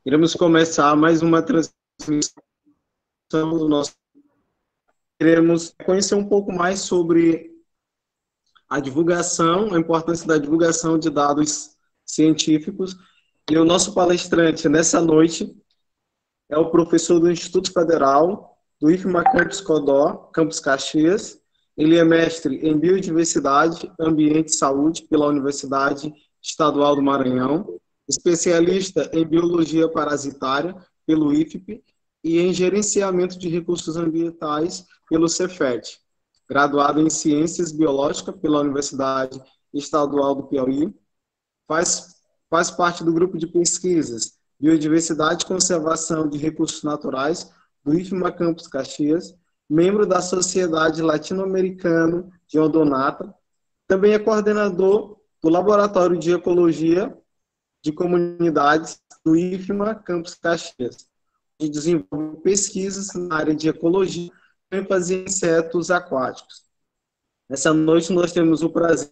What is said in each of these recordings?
Iremos começar mais uma transmissão do nosso. Queremos conhecer um pouco mais sobre a divulgação, a importância da divulgação de dados científicos. E o nosso palestrante nessa noite é o professor do Instituto Federal, do IFMA Campus Codó, Campus Caxias. Ele é mestre em Biodiversidade, Ambiente e Saúde pela Universidade Estadual do Maranhão, especialista em Biologia Parasitária pelo IFP e em Gerenciamento de Recursos Ambientais pelo Cefet, graduado em Ciências Biológicas pela Universidade Estadual do Piauí, faz parte do grupo de pesquisas Biodiversidade e Conservação de Recursos Naturais do IFMA Campus Caxias, membro da Sociedade Latino-Americana de Odonata, também é coordenador do Laboratório de Ecologia de Comunidades do IFMA Campus Caxias, que desenvolve pesquisas na área de ecologia, ênfase em insetos aquáticos. Essa noite nós temos o prazer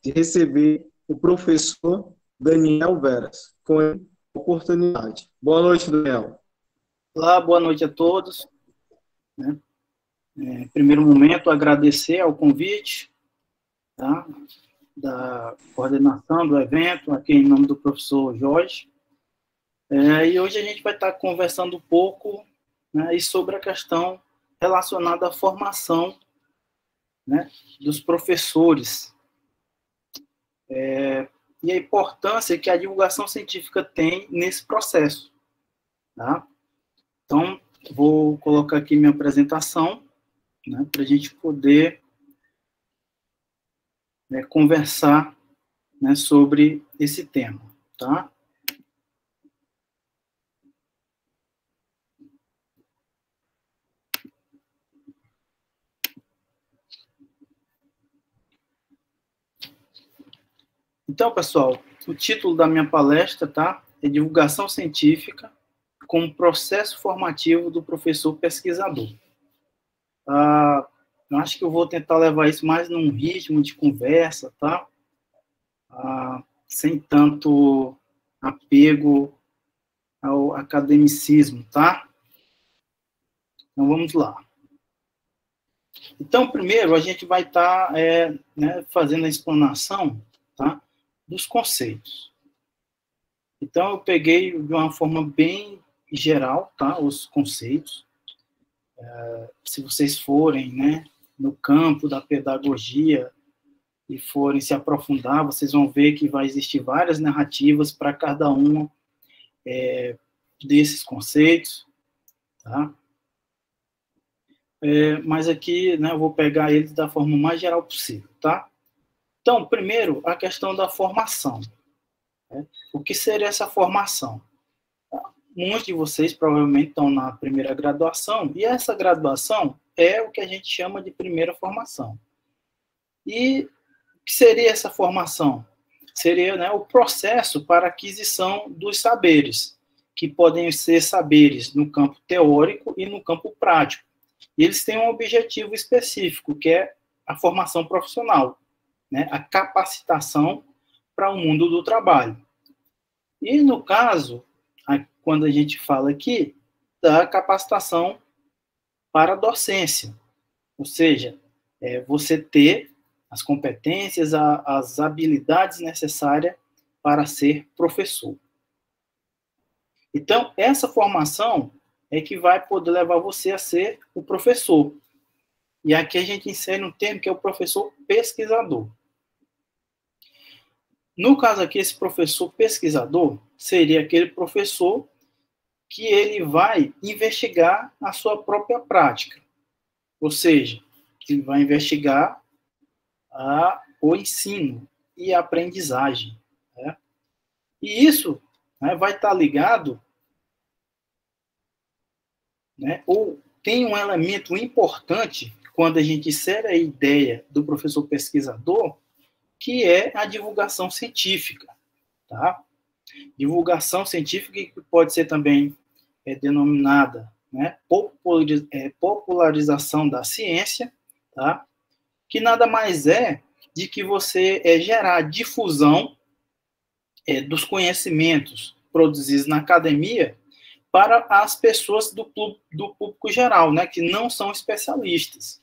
de receber o professor Daniel Veras, com a oportunidade. Boa noite, Daniel. Olá, boa noite a todos. Em primeiro momento, agradecer ao convite, tá, da coordenação do evento, aqui em nome do professor Jorge. E hoje a gente vai estar conversando um pouco, né, sobre a questão relacionada à formação, né, dos professores. E a importância que a divulgação científica tem nesse processo. Tá? Então, vou colocar aqui minha apresentação, né, para a gente poder, né, conversar, né, sobre esse tema. Tá? Então, pessoal, o título da minha palestra, tá, é Divulgação Científica como Processo Formativo do Professor Pesquisador. Eu acho que eu vou tentar levar isso mais num ritmo de conversa, tá? Sem tanto apego ao academicismo, tá? Então, vamos lá. Então, primeiro, a gente vai estar né, fazendo a explanação, tá, dos conceitos. Então, eu peguei de uma forma bem geral, tá, os conceitos. Se vocês forem, né, no campo da pedagogia e forem se aprofundar, vocês vão ver que vai existir várias narrativas para cada um desses conceitos, tá? Mas aqui, né, eu vou pegar eles da forma mais geral possível, tá? Então, primeiro, a questão da formação. Né? O que seria essa formação? Muitos de vocês provavelmente estão na primeira graduação, e essa graduação é o que a gente chama de primeira formação. E o que seria essa formação? Seria, né, o processo para aquisição dos saberes, que podem ser saberes no campo teórico e no campo prático. E eles têm um objetivo específico, que é a formação profissional, né, a capacitação para o mundo do trabalho. E, no caso, quando a gente fala aqui, da capacitação para a docência, ou seja, você ter as competências, as habilidades necessárias para ser professor. Então, essa formação é que vai poder levar você a ser o professor. E aqui a gente insere um termo que é o professor pesquisador. No caso aqui, esse professor pesquisador seria aquele professor que ele vai investigar a sua própria prática. Ou seja, ele vai investigar o ensino e a aprendizagem. Né? E isso, né, vai estar ligado, né, ou tem um elemento importante quando a gente insere a ideia do professor pesquisador, que é a divulgação científica, tá? Divulgação científica que pode ser também denominada, né, popularização da ciência, tá? Que nada mais é de que você gerar difusão dos conhecimentos produzidos na academia para as pessoas do público geral, né, que não são especialistas,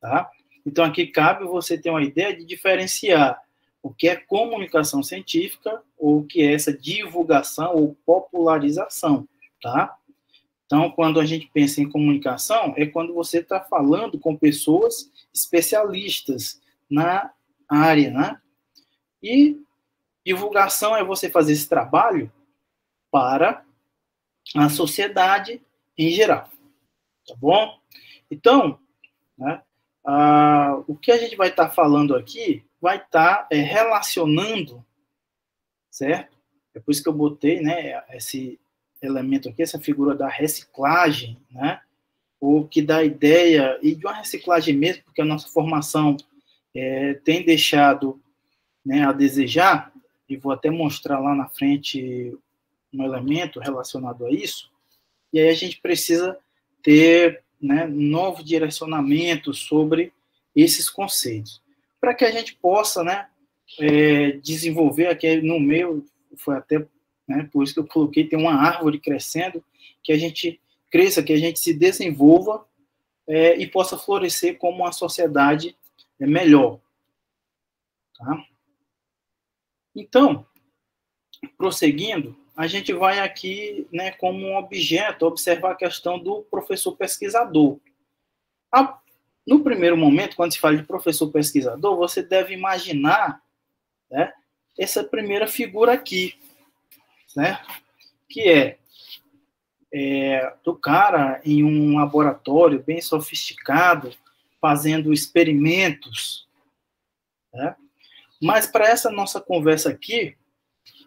tá? Então, aqui cabe você ter uma ideia de diferenciar o que é comunicação científica ou o que é essa divulgação ou popularização, tá? Então, quando a gente pensa em comunicação, é quando você está falando com pessoas especialistas na área, né? E divulgação é você fazer esse trabalho para a sociedade em geral, tá bom? Então, né, o que a gente vai estar falando aqui vai estar relacionando, certo? É por isso que eu botei, né, esse elemento aqui, essa figura da reciclagem, né? O que dá ideia, e de uma reciclagem mesmo, porque a nossa formação tem deixado, né, a desejar, e vou até mostrar lá na frente um elemento relacionado a isso, e aí a gente precisa ter, né, novo direcionamento sobre esses conceitos, para que a gente possa, né, desenvolver aqui no meio, foi até, né, por isso que eu coloquei, tem uma árvore crescendo, que a gente cresça, que a gente se desenvolva e possa florescer como uma sociedade melhor. Tá? Então, prosseguindo, a gente vai aqui, né, como um objeto, observar a questão do professor pesquisador. No primeiro momento, quando se fala de professor pesquisador, você deve imaginar, né, essa primeira figura aqui, certo? Que é do cara em um laboratório bem sofisticado, fazendo experimentos, né? Mas para essa nossa conversa aqui,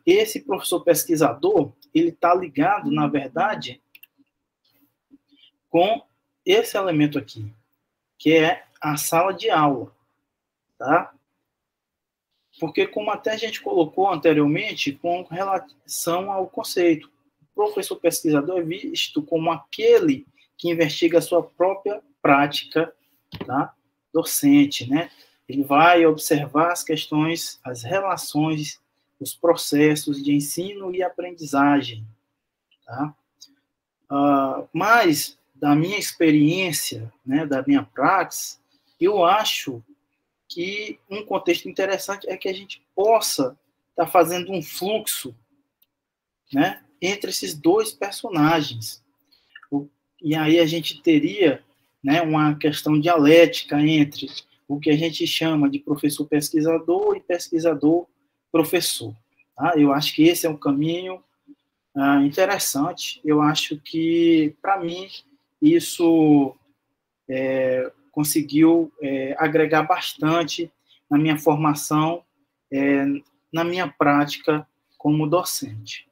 esse professor pesquisador, ele está ligado, na verdade, com esse elemento aqui, que é a sala de aula, tá? Porque, como até a gente colocou anteriormente, com relação ao conceito, o professor pesquisador é visto como aquele que investiga a sua própria prática, tá, docente, né? Ele vai observar as questões, as relações, os processos de ensino e aprendizagem, tá? Mas, da minha experiência, né, da minha praxis, eu acho que um contexto interessante é que a gente possa estar fazendo um fluxo, né, entre esses dois personagens. E aí a gente teria, né, uma questão dialética entre o que a gente chama de professor pesquisador e pesquisador professor. Tá? Eu acho que esse é um caminho interessante. Eu acho que, para mim, isso conseguiu agregar bastante na minha formação, na minha prática como docente.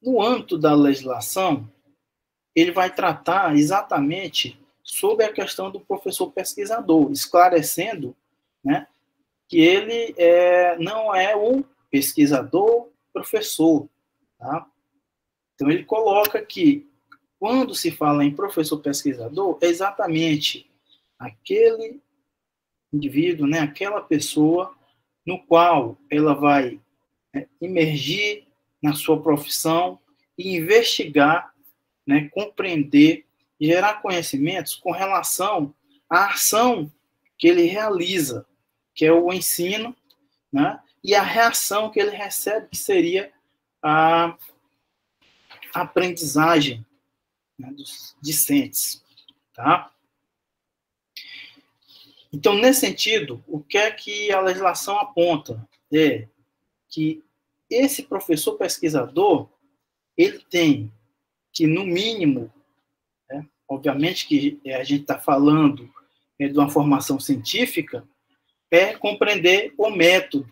No âmbito da legislação, ele vai tratar exatamente sobre a questão do professor pesquisador, esclarecendo, né, que ele não é o pesquisador professor, tá? Então, ele coloca que, quando se fala em professor pesquisador, é exatamente aquele indivíduo, né, aquela pessoa no qual ela vai imergir na sua profissão e investigar, né, compreender, gerar conhecimentos com relação à ação que ele realiza, que é o ensino, né, e a reação que ele recebe, que seria a aprendizagem, né, dos discentes, tá? Então, nesse sentido, o que é que a legislação aponta? É que esse professor pesquisador, ele tem que, no mínimo, né, obviamente que a gente está falando de uma formação científica, compreender o método.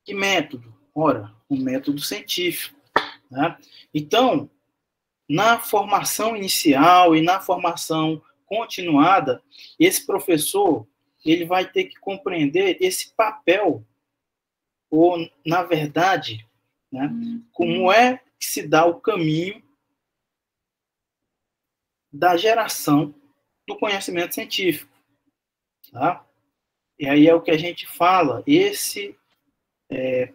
Que método? Ora, o método científico. Né? Então, na formação inicial e na formação continuada, esse professor ele vai ter que compreender esse papel, ou, na verdade, né, como é que se dá o caminho da geração do conhecimento científico. Tá? E aí é o que a gente fala, esse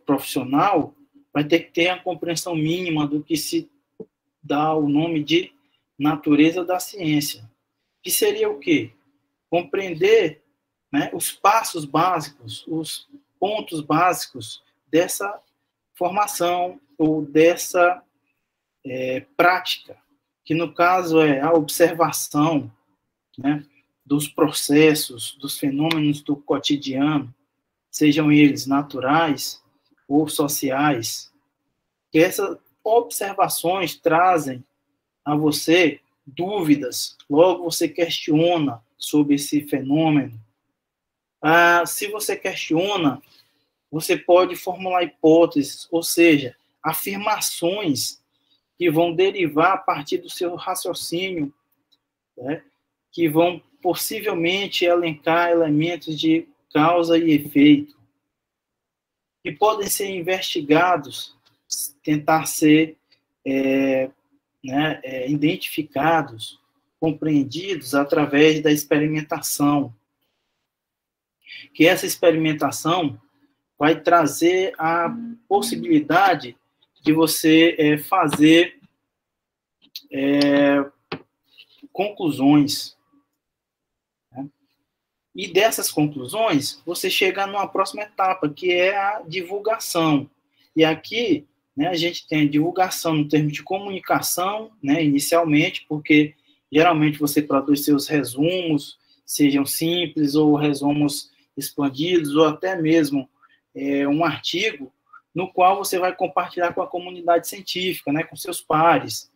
profissional vai ter que ter a compreensão mínima do que se dá o nome de natureza da ciência, que seria o quê? Compreender, né, os passos básicos, os pontos básicos dessa formação ou dessa prática, que no caso é a observação, né, dos processos, dos fenômenos do cotidiano, sejam eles naturais ou sociais, que essas observações trazem a você dúvidas, logo você questiona sobre esse fenômeno. Se você questiona, você pode formular hipóteses, ou seja, afirmações que vão derivar a partir do seu raciocínio, né, que vão possivelmente elencar elementos de causa e efeito, que podem ser investigados, tentar ser identificados, compreendidos através da experimentação. Que essa experimentação vai trazer a possibilidade de você fazer conclusões. Né? E dessas conclusões, você chega numa próxima etapa, que é a divulgação. E aqui, né, a gente tem a divulgação no termo de comunicação, né, inicialmente, porque geralmente você produz seus resumos, sejam simples ou resumos expandidos, ou até mesmo um artigo no qual você vai compartilhar com a comunidade científica, né, com seus pares,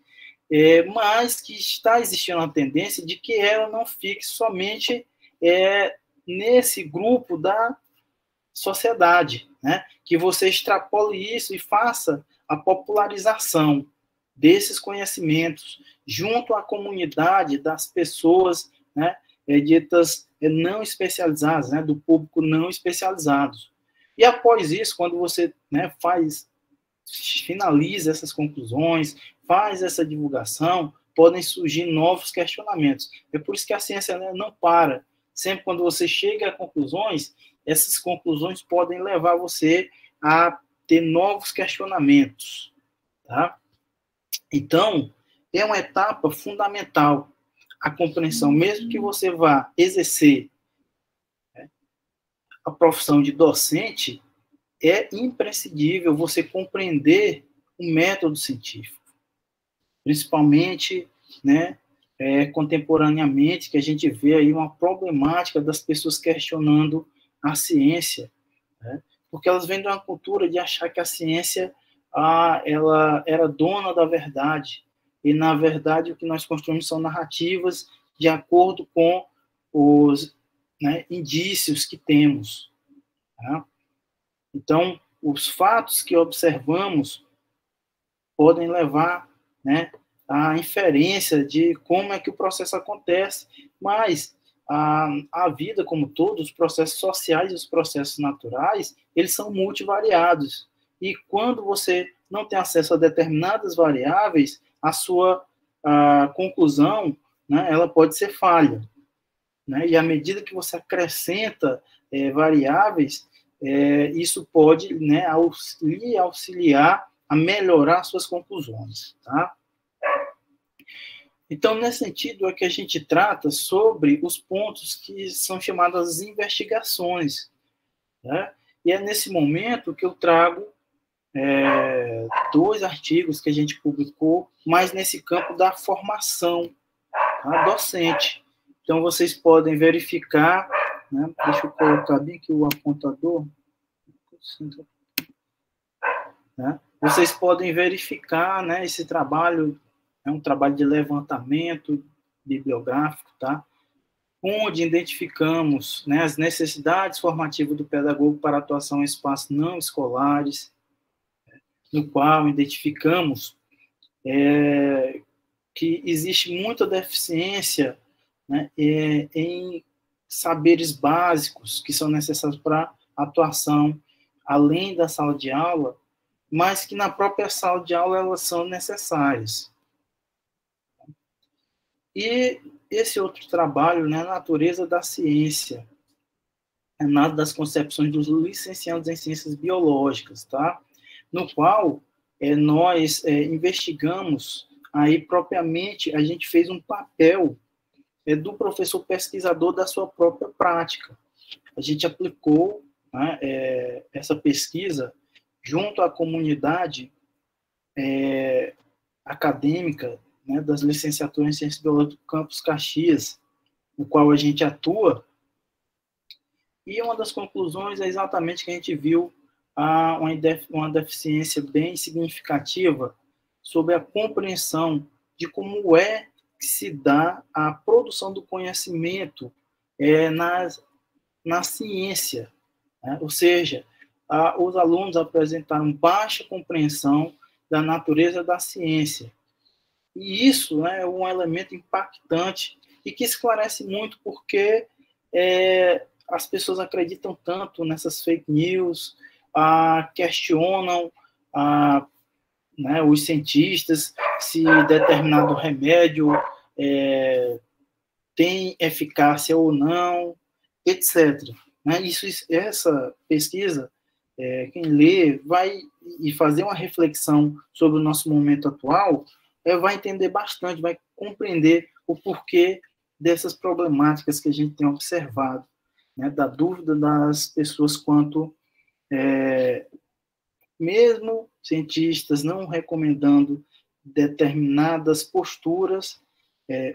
mas que está existindo a tendência de que ela não fique somente nesse grupo da sociedade, né, que você extrapole isso e faça a popularização desses conhecimentos junto à comunidade das pessoas, né, ditas não especializadas, né, do público não especializado. E após isso, quando você, né, finaliza essas conclusões, faz essa divulgação, podem surgir novos questionamentos. É por isso que a ciência, né, não para. Sempre quando você chega a conclusões, essas conclusões podem levar você a ter novos questionamentos. Tá? Então, é uma etapa fundamental a compreensão, mesmo que você vá exercer, né, a profissão de docente, é imprescindível você compreender o método científico, principalmente, né, contemporaneamente, que a gente vê aí uma problemática das pessoas questionando a ciência, né, porque elas vêm de uma cultura de achar que a ciência ela era dona da verdade, e, na verdade, o que nós construímos são narrativas de acordo com os, né, indícios que temos. Tá? Então, os fatos que observamos podem levar, né, à inferência de como é que o processo acontece, mas a vida como todos, os processos sociais e os processos naturais, eles são multivariados. E quando você não tem acesso a determinadas variáveis, a sua conclusão, né, ela pode ser falha. Né? E à medida que você acrescenta variáveis, isso pode, né, auxiliar a melhorar suas conclusões. Tá? Então, nesse sentido, é que a gente trata sobre os pontos que são chamadas investigações. Né? E é nesse momento que eu trago 2 artigos que a gente publicou, mas nesse campo da formação, tá, docente. Então, vocês podem verificar, né, deixa eu colocar bem aqui o apontador, né, vocês podem verificar, né, esse trabalho, é um trabalho de levantamento bibliográfico, tá, onde identificamos, né, as necessidades formativas do pedagogo para atuação em espaços não escolares, no qual identificamos que existe muita deficiência, né, em saberes básicos que são necessários para atuação além da sala de aula, mas que na própria sala de aula elas são necessárias. E esse outro trabalho, né, a natureza da ciência. Renato das concepções dos licenciados em ciências biológicas, tá? No qual nós investigamos, aí propriamente a gente fez um papel do professor pesquisador da sua própria prática. A gente aplicou, né, essa pesquisa junto à comunidade acadêmica, né, das licenciaturas em Ciências Biológicas do Campus Caxias, no qual a gente atua. E uma das conclusões é exatamente que a gente viu uma deficiência bem significativa sobre a compreensão de como é que se dá a produção do conhecimento na ciência, né? Ou seja, os alunos apresentaram baixa compreensão da natureza da ciência. E isso, né, é um elemento impactante e que esclarece muito porque as pessoas acreditam tanto nessas fake news, questionam né, os cientistas se determinado remédio tem eficácia ou não, etc. Né? Essa pesquisa, quem lê vai e fazer uma reflexão sobre o nosso momento atual, vai entender bastante, vai compreender o porquê dessas problemáticas que a gente tem observado, né, da dúvida das pessoas quanto, mesmo cientistas não recomendando determinadas posturas,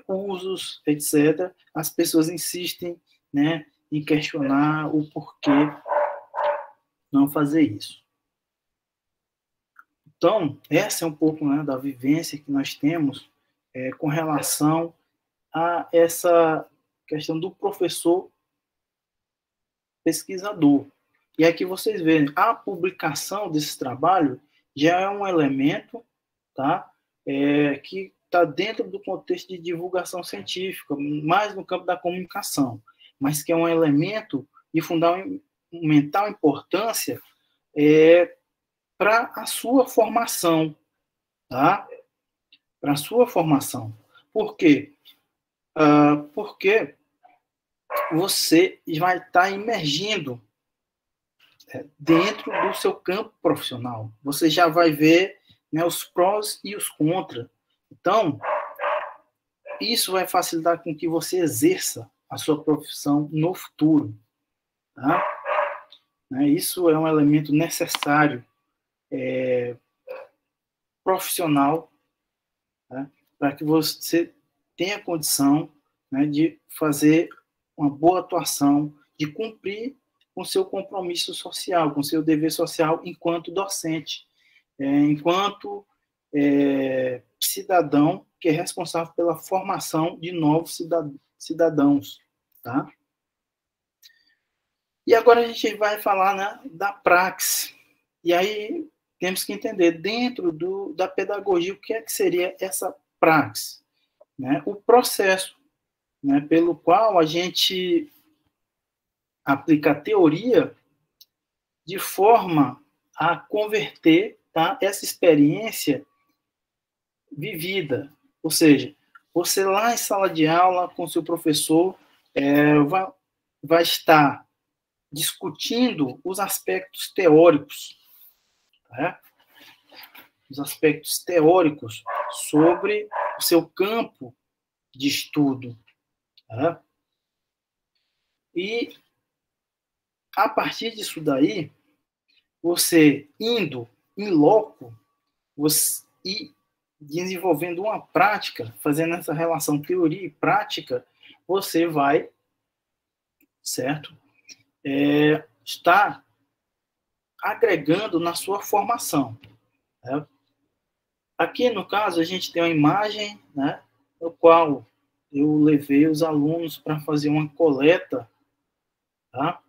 usos, etc., as pessoas insistem, né, em questionar o porquê não fazer isso. Então, essa é um pouco, né, da vivência que nós temos com relação a essa questão do professor pesquisador. E aqui vocês veem, a publicação desse trabalho já é um elemento, tá, que está dentro do contexto de divulgação científica, mais no campo da comunicação, mas que é um elemento de fundamental importância para a sua formação, tá? Para a sua formação. Por quê? Porque você vai estar imergindo dentro do seu campo profissional. Você já vai ver, né, os prós e os contras. Então, isso vai facilitar com que você exerça a sua profissão no futuro. Tá? Isso é um elemento necessário, profissional, tá? Para que você tenha condição, né, de fazer uma boa atuação, de cumprir com seu compromisso social, com seu dever social enquanto docente, enquanto cidadão que é responsável pela formação de novos cidadãos, tá? E agora a gente vai falar, né, da praxis. E aí temos que entender, dentro da pedagogia, o que é que seria essa praxis, né? O processo, né, pelo qual a gente aplica a teoria de forma a converter, tá, essa experiência vivida. Ou seja, você lá em sala de aula com seu professor vai estar discutindo os aspectos teóricos, tá? Os aspectos teóricos sobre o seu campo de estudo. Tá? E, a partir disso daí, você indo em loco e desenvolvendo uma prática, fazendo essa relação teoria e prática, você vai, certo? Está agregando na sua formação. Né? Aqui, no caso, a gente tem uma imagem, né, no qual eu levei os alunos para fazer uma coleta, tá,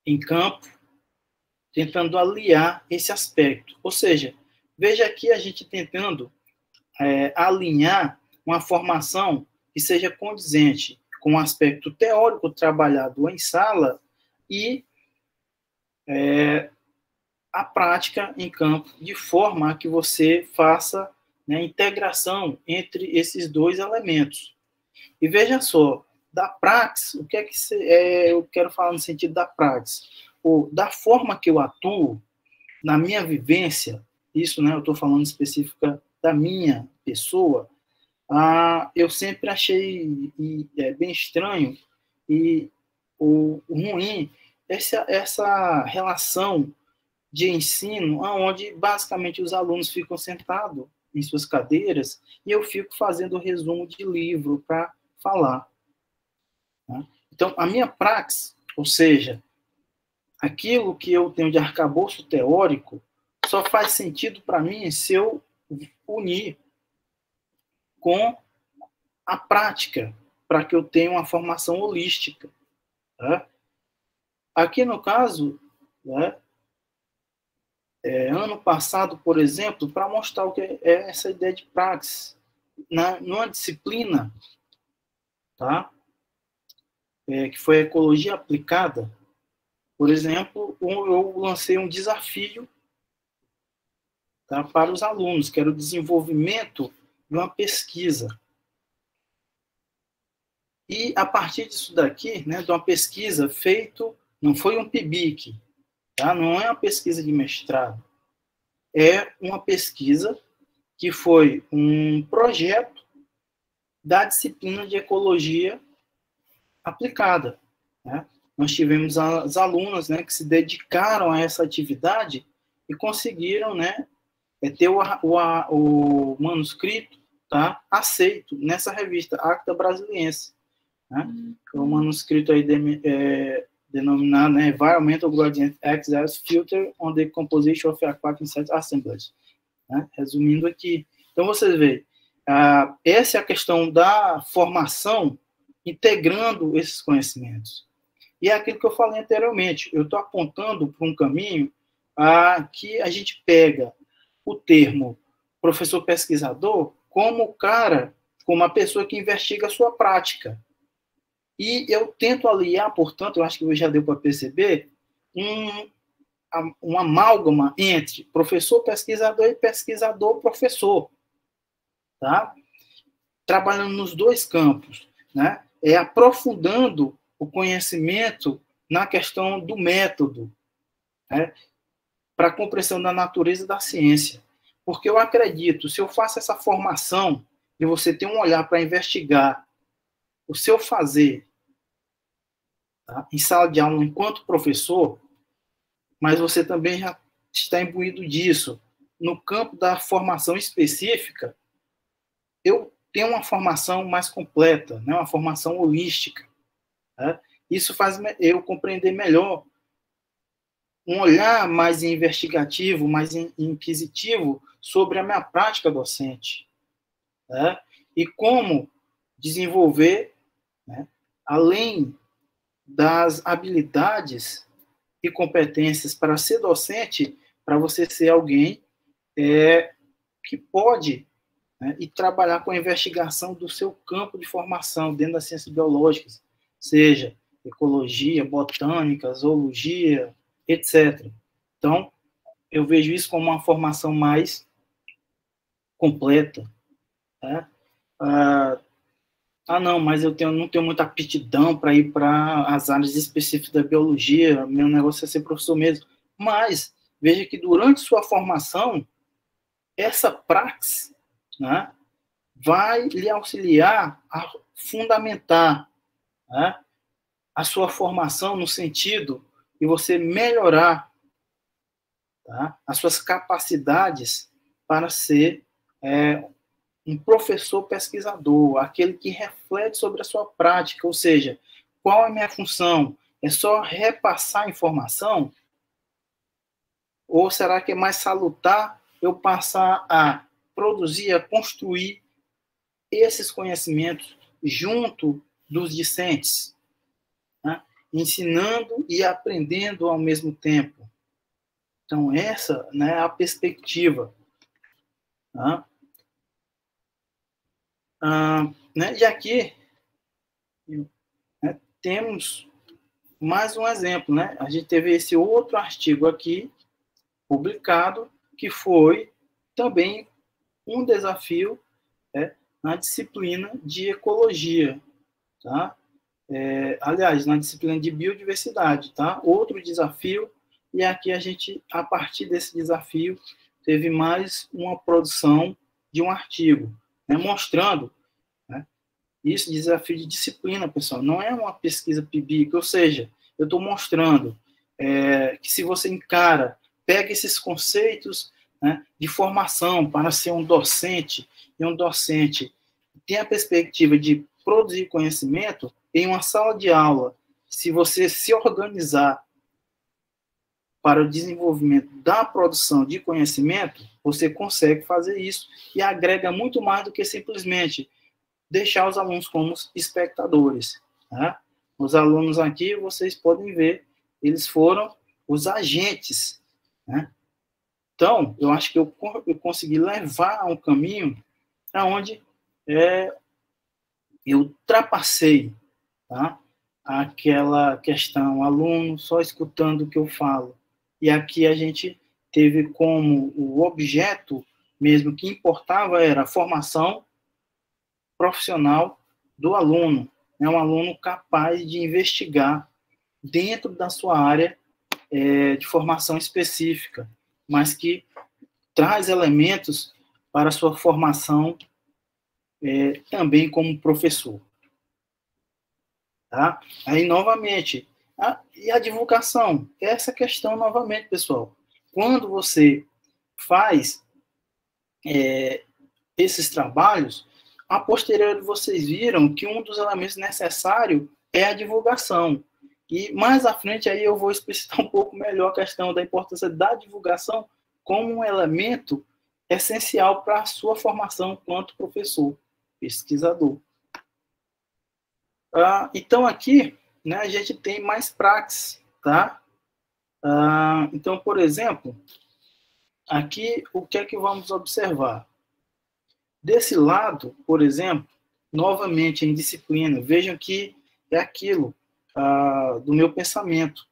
em campo, tentando aliar esse aspecto. Ou seja, veja aqui a gente tentando alinhar uma formação que seja condizente com o aspecto teórico trabalhado em sala e a prática em campo, de forma a que você faça, né, integração entre esses dois elementos. E veja só, da praxis, o que é que eu quero falar no sentido da praxis? Ou da forma que eu atuo, na minha vivência, isso, né, eu estou falando específica da minha pessoa, eu sempre achei bem estranho e o ruim essa relação de ensino, onde basicamente os alunos ficam sentados em suas cadeiras e eu fico fazendo resumo de livro para falar. Né? Então, a minha praxis, ou seja, aquilo que eu tenho de arcabouço teórico, só faz sentido para mim se eu unir com a prática, para que eu tenha uma formação holística. Tá? Aqui, no caso, né, ano passado, por exemplo, para mostrar o que é essa ideia de praxis, numa disciplina, tá? Que foi a ecologia aplicada, por exemplo, eu lancei um desafio, tá, para os alunos, que era o desenvolvimento de uma pesquisa. E, a partir disso daqui, né, de uma pesquisa feita, não foi um PIBIC, tá? Não é uma pesquisa de mestrado, é uma pesquisa que foi um projeto da disciplina de ecologia aplicada. Né? Nós tivemos as alunas, né, que se dedicaram a essa atividade e conseguiram, né, ter o manuscrito, tá, aceito nessa revista Acta Brasiliense. Né? É um manuscrito aí denominado, né, Environmental Gradient Access Filter on the Composition of Aquatic Insect Assemblage. Né? Resumindo aqui. Então, vocês veem, essa é a questão da formação integrando esses conhecimentos. E é aquilo que eu falei anteriormente, eu estou apontando para um caminho que a gente pega o termo professor pesquisador como o cara, como a pessoa que investiga a sua prática. E eu tento aliar, portanto, eu acho que já deu para perceber, um amálgama entre professor pesquisador e pesquisador professor. Tá? Trabalhando nos dois campos, né? Aprofundando o conhecimento na questão do método, né? Para a compreensão da natureza da ciência. Porque eu acredito, se eu faço essa formação de você ter um olhar para investigar o seu fazer, tá, em sala de aula enquanto professor, mas você também já está imbuído disso no campo da formação específica, eu tenho uma formação mais completa, né, uma formação holística. Né? Isso faz eu compreender melhor, um olhar mais investigativo, mais inquisitivo sobre a minha prática docente. Né? E como desenvolver, né, além das habilidades e competências para ser docente, para você ser alguém que pode, né, e trabalhar com a investigação do seu campo de formação dentro das ciências biológicas, seja ecologia, botânica, zoologia, etc. Então, eu vejo isso como uma formação mais completa. Né? Não, mas eu não tenho muita aptidão para ir para as áreas específicas da biologia, meu negócio é ser professor mesmo. Mas, veja que durante sua formação, essa praxis, né, vai lhe auxiliar a fundamentar, né, a sua formação no sentido de você melhorar, tá, as suas capacidades para ser um professor pesquisador, aquele que reflete sobre a sua prática, ou seja, qual é a minha função? É só repassar a informação? Ou será que é mais salutar eu passar a produzir, a construir esses conhecimentos junto dos discentes, né? Ensinando e aprendendo ao mesmo tempo? Então, essa, né, é a perspectiva. Né? E aqui, né, temos mais um exemplo. Né? A gente teve esse outro artigo aqui, publicado, que foi também um desafio, né, na disciplina de ecologia. Tá? aliás, na disciplina de biodiversidade, tá? Outro desafio, e aqui a gente, a partir desse desafio, teve mais uma produção de um artigo, né, mostrando, né, isso, desafio de disciplina, pessoal, não é uma pesquisa PIBIC, ou seja, eu estou mostrando que se você encara, pega esses conceitos, né, de formação para ser um docente, e um docente tem a perspectiva de produzir conhecimento em uma sala de aula, se você se organizar para o desenvolvimento da produção de conhecimento, você consegue fazer isso e agrega muito mais do que simplesmente deixar os alunos como espectadores. Tá? Os alunos aqui, vocês podem ver, eles foram os agentes. Né? Então, eu acho que eu consegui levar a um caminho onde eu ultrapassei, tá, aquela questão, aluno só escutando o que eu falo. E aqui a gente teve como o objeto mesmo que importava era a formação profissional do aluno. É um aluno capaz de investigar dentro da sua área de formação específica, mas que traz elementos para a sua formação também como professor. Tá? Aí, novamente, e a divulgação? Essa questão, novamente, pessoal. Quando você faz esses trabalhos, a posteriori vocês viram que um dos elementos necessários é a divulgação. E mais à frente aí eu vou explicitar um pouco melhor a questão da importância da divulgação como um elemento essencial para a sua formação enquanto professor, pesquisador. Então, aqui, né, a gente tem mais praxis, tá? Então, por exemplo, aqui, o que é que vamos observar? Desse lado, por exemplo, novamente em disciplina, vejam que é aquilo do meu pensamento.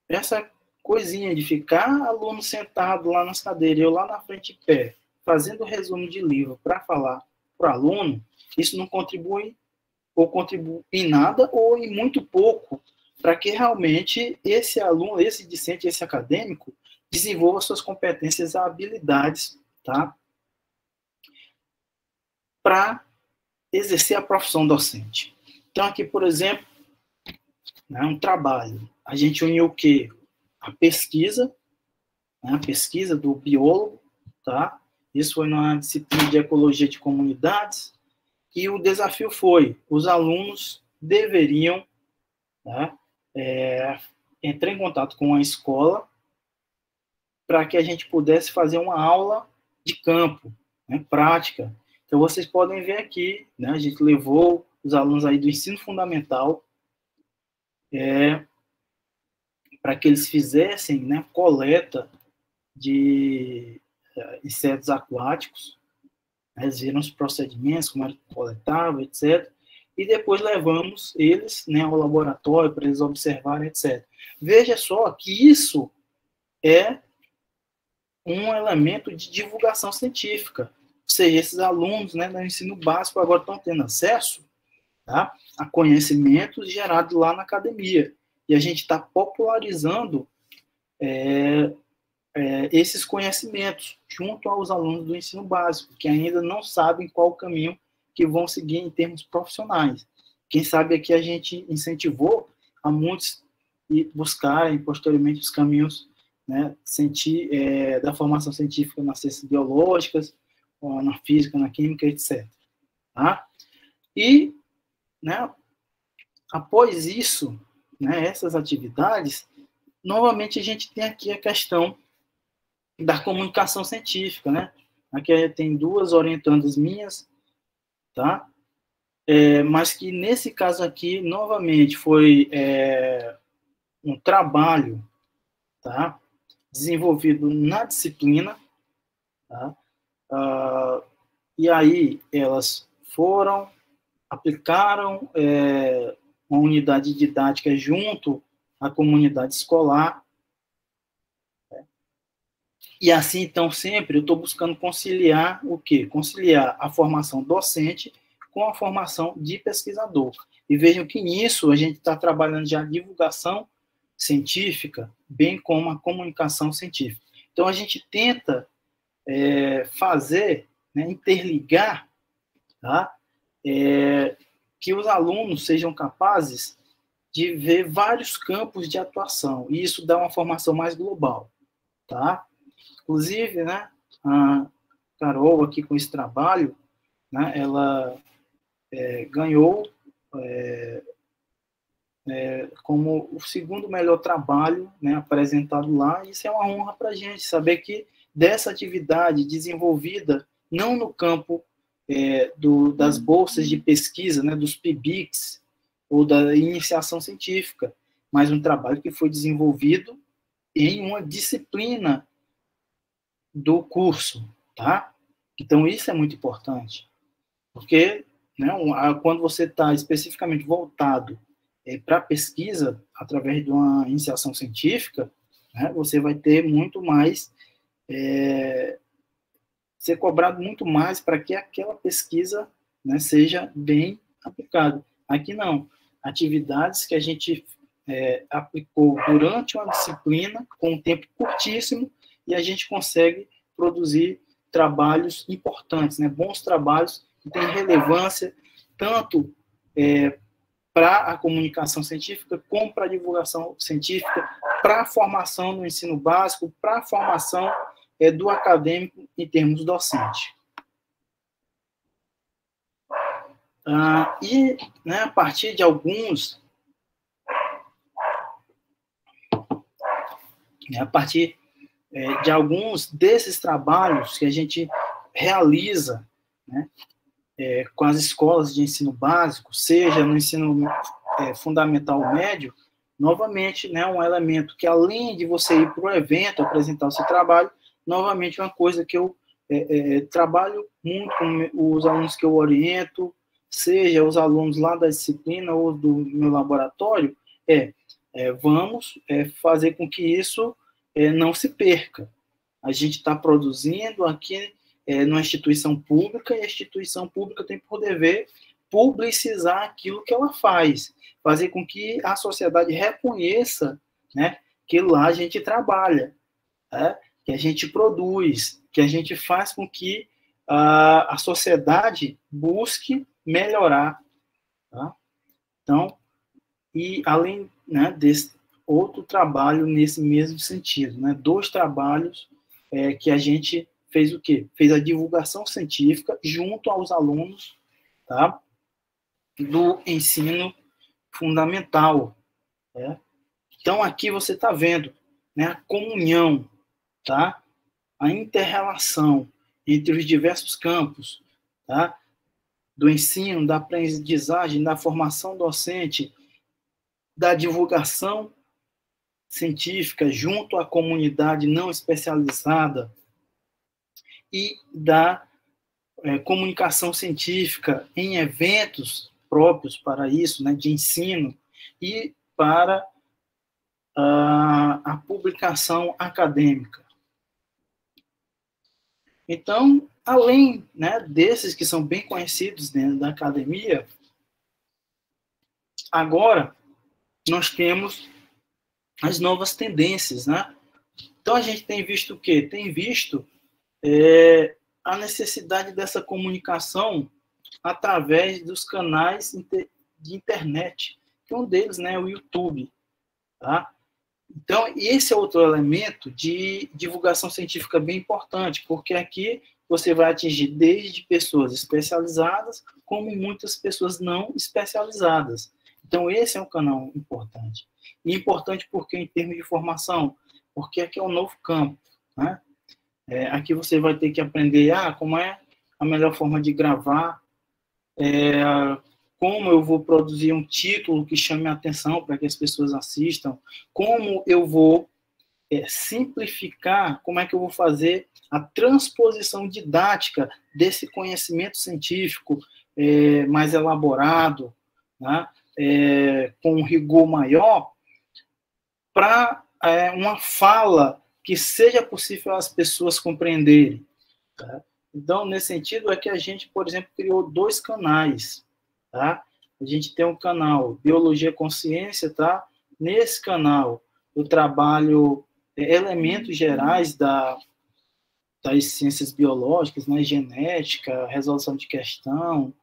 Essa coisinha de ficar aluno sentado lá nas cadeiras, eu lá na frente de pé, fazendo resumo de livro para falar para o aluno, isso não contribui ou contribui em nada ou em muito pouco para que realmente esse aluno, esse discente, esse acadêmico desenvolva suas competências e habilidades, tá? Para exercer a profissão docente. Então, aqui, por exemplo, né, um trabalho. A gente uniu o quê? A pesquisa, né, a pesquisa do biólogo, tá? Isso foi na disciplina de ecologia de comunidades, e o desafio foi, os alunos deveriam, né, entrar em contato com a escola para que a gente pudesse fazer uma aula de campo, né, prática. Então, vocês podem ver aqui, né, a gente levou os alunos aí do ensino fundamental para que eles fizessem, né, coleta de insetos aquáticos. Eles viram os procedimentos, como era coletava, etc. E depois levamos eles, né, ao laboratório para eles observarem, etc. Veja só que isso é um elemento de divulgação científica. Ou seja, esses alunos, né, do ensino básico agora estão tendo acesso, tá, a conhecimentos gerados lá na academia. E a gente está popularizando esses conhecimentos junto aos alunos do ensino básico, que ainda não sabem qual o caminho que vão seguir em termos profissionais. Quem sabe aqui a gente incentivou a muitos buscarem posteriormente os caminhos, né, da formação científica nas ciências biológicas, na física, na química, etc. Tá? E, né, após isso, né, essas atividades, novamente a gente tem aqui a questão da comunicação científica, né? Aqui tem duas orientandas minhas, tá? Mas que nesse caso aqui, novamente, foi um trabalho, tá, desenvolvido na disciplina, tá? E aí elas foram, aplicaram uma unidade didática junto à comunidade escolar. E assim, então, sempre eu estou buscando conciliar o quê? Conciliar a formação docente com a formação de pesquisador. E vejam que nisso a gente está trabalhando já a divulgação científica, bem como a comunicação científica. Então, a gente tenta fazer, né, interligar, tá? Que os alunos sejam capazes de ver vários campos de atuação, e isso dá uma formação mais global, tá? Inclusive, né, a Carol, aqui com esse trabalho, né, ela ganhou como o segundo melhor trabalho, né, apresentado lá, e isso é uma honra para a gente, saber que dessa atividade desenvolvida, não no campo das bolsas de pesquisa, né, dos PIBICs, ou da iniciação científica, mas um trabalho que foi desenvolvido em uma disciplina do curso, tá? Então, isso é muito importante, porque, né, quando você está especificamente voltado para a pesquisa, através de uma iniciação científica, né, você vai ter muito mais, ser cobrado muito mais para que aquela pesquisa, né, seja bem aplicada. Aqui não. Atividades que a gente aplicou durante uma disciplina, com um tempo curtíssimo, e a gente consegue produzir trabalhos importantes, né, bons trabalhos que têm relevância tanto para a comunicação científica, como para a divulgação científica, para a formação no ensino básico, para a formação do acadêmico em termos docentes. E, né, a partir de alguns, desses trabalhos que a gente realiza, né, com as escolas de ensino básico, seja no ensino fundamental ou médio, novamente, né, um elemento que, além de você ir para o evento, apresentar o seu trabalho, novamente uma coisa que eu trabalho muito com os alunos que eu oriento, seja os alunos lá da disciplina ou do meu laboratório, vamos fazer com que isso não se perca. A gente está produzindo aqui numa instituição pública, e a instituição pública tem por dever publicizar aquilo que ela faz, fazer com que a sociedade reconheça, né, que lá a gente trabalha, que a gente produz, que a gente faz com que a sociedade busque melhorar. Tá? Então, e além, né, desse outro trabalho nesse mesmo sentido, né, 2 trabalhos que a gente fez o quê? Fez a divulgação científica junto aos alunos, tá, do ensino fundamental. Né? Então, aqui você está vendo, né, a comunhão, tá, a inter-relação entre os diversos campos, tá, do ensino, da aprendizagem, da formação docente, da divulgação científica junto à comunidade não especializada e da comunicação científica em eventos próprios para isso, né, de ensino, e para a publicação acadêmica. Então, além, né, desses que são bem conhecidos dentro da academia, agora nós temos as novas tendências, né? Então, a gente tem visto o quê? Tem visto a necessidade dessa comunicação através dos canais de internet, que um deles, né, é o YouTube. Tá? Então, esse é outro elemento de divulgação científica bem importante, porque aqui você vai atingir desde pessoas especializadas, como muitas pessoas não especializadas. Então, esse é um canal importante. E importante porque, em termos de formação, porque aqui é um novo campo. Né? Aqui você vai ter que aprender como é a melhor forma de gravar, como eu vou produzir um título que chame a atenção para que as pessoas assistam, como eu vou simplificar, como é que eu vou fazer a transposição didática desse conhecimento científico mais elaborado, né, com um rigor maior, para uma fala que seja possível as pessoas compreenderem. Tá? Então, nesse sentido, é que a gente, por exemplo, criou 2 canais, tá? a gente tem um canal Biologia Consciência, tá? Nesse canal eu trabalho elementos gerais das ciências biológicas, né? Genética, resolução de questão,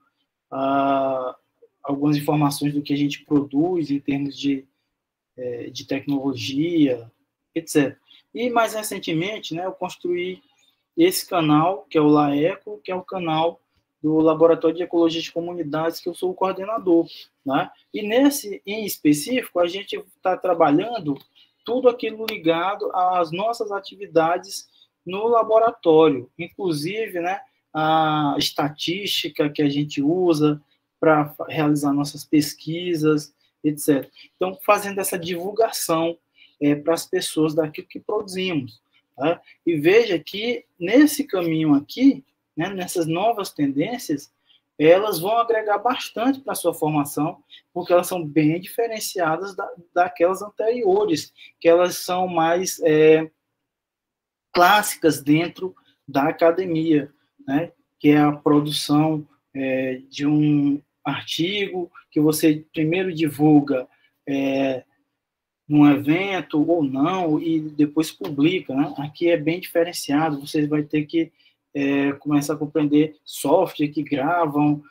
algumas informações do que a gente produz em termos de tecnologia, etc. E mais recentemente, né, eu construí esse canal, que é o LAECO, que é o canal do Laboratório de Ecologia de Comunidades, que eu sou o coordenador. Né? E nesse, em específico, a gente está trabalhando tudo aquilo ligado às nossas atividades no laboratório, inclusive, né, a estatística que a gente usa para realizar nossas pesquisas, etc. Então, fazendo essa divulgação para as pessoas daquilo que produzimos. Tá? E veja que, nesse caminho aqui, né, nessas novas tendências, elas vão agregar bastante para a sua formação, porque elas são bem diferenciadas daquelas anteriores, que elas são mais clássicas dentro da academia, né, que é a produção de um artigo que você primeiro divulga num evento ou não, e depois publica. Né? Aqui é bem diferenciado, você vai ter que começar a compreender software que gravam,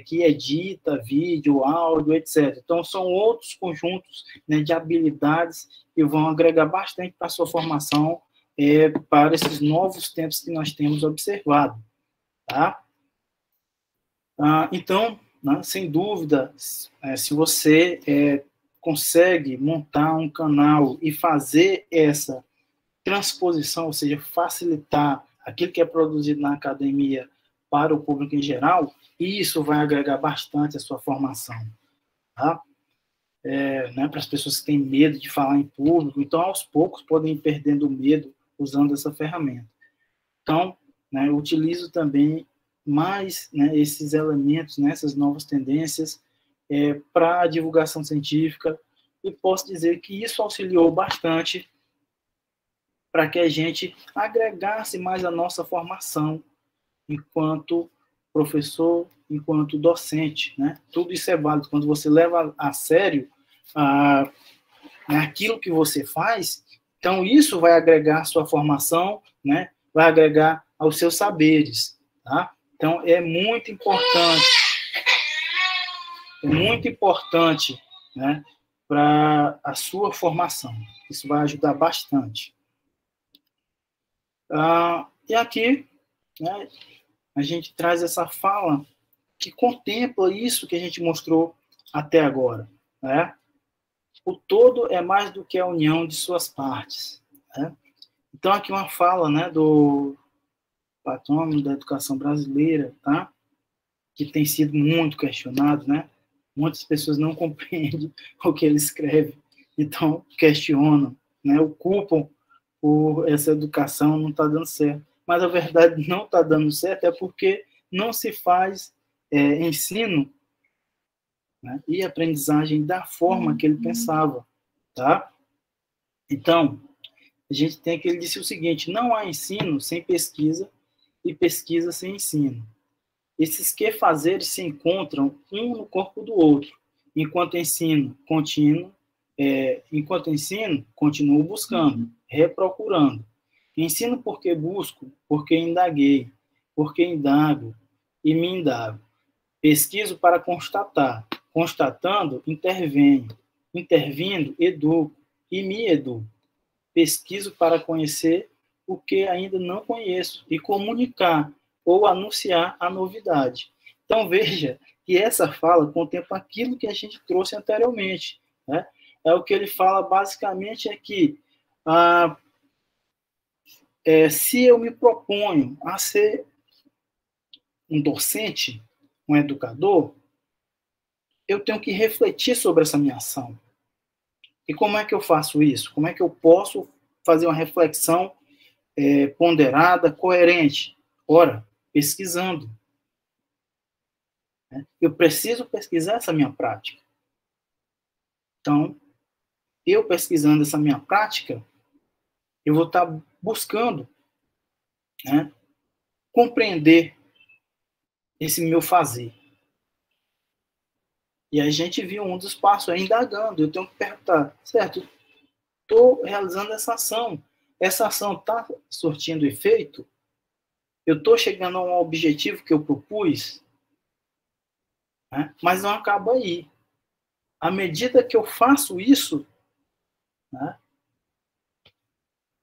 que edita vídeo, áudio, etc. Então, são outros conjuntos, né, de habilidades que vão agregar bastante para a sua formação para esses novos tempos que nós temos observado. Tá? Então, né, sem dúvida, se você consegue montar um canal e fazer essa transposição, ou seja, facilitar aquilo que é produzido na academia para o público em geral, isso vai agregar bastante a sua formação. Tá? Né, para as pessoas que têm medo de falar em público, então, aos poucos, podem ir perdendo o medo usando essa ferramenta. Então, né, eu utilizo também mais, né, esses elementos, né, essas novas tendências para a divulgação científica, e posso dizer que isso auxiliou bastante para que a gente agregasse mais a nossa formação enquanto professor, enquanto docente. Né? Tudo isso é válido. Quando você leva a sério aquilo que você faz, então isso vai agregar à sua formação, né? Vai agregar aos seus saberes. Tá? Então, é muito importante, né, para a sua formação. Isso vai ajudar bastante. E aqui, né, a gente traz essa fala que contempla isso que a gente mostrou até agora. Né? O todo é mais do que a união de suas partes. Né? Então, aqui uma fala, né, do patrônimo da educação brasileira, tá? Que tem sido muito questionado, né? Muitas pessoas não compreendem o que ele escreve, então questionam, né? O culpam por essa educação não está dando certo. Mas a verdade não está dando certo é porque não se faz ensino, né, e aprendizagem da forma que ele pensava, tá? Então, a gente tem que ele disse o seguinte: não há ensino sem pesquisa e pesquisa sem ensino. Esses que-fazeres se encontram um no corpo do outro. Enquanto ensino, continuo buscando, reprocurando. Ensino porque busco, porque indaguei, porque indago e me indago. Pesquiso para constatar. Constatando, intervenho. Intervindo, educo e me educo. Pesquiso para conhecer o que ainda não conheço e comunicar ou anunciar a novidade. Então, veja que essa fala contempla aquilo que a gente trouxe anteriormente. Né? O que ele fala basicamente é que se eu me proponho a ser um docente, um educador, eu tenho que refletir sobre essa minha ação. E como é que eu faço isso? Como é que eu posso fazer uma reflexão ponderada, coerente? Ora, pesquisando. Eu preciso pesquisar essa minha prática. Então, eu pesquisando essa minha prática, eu vou estar buscando, né, compreender esse meu fazer. E a gente viu um dos passos indagando. Eu tenho que perguntar, certo, estou realizando essa ação está surtindo efeito? Eu estou chegando a um objetivo que eu propus? Né? Mas não acaba aí. À medida que eu faço isso, né,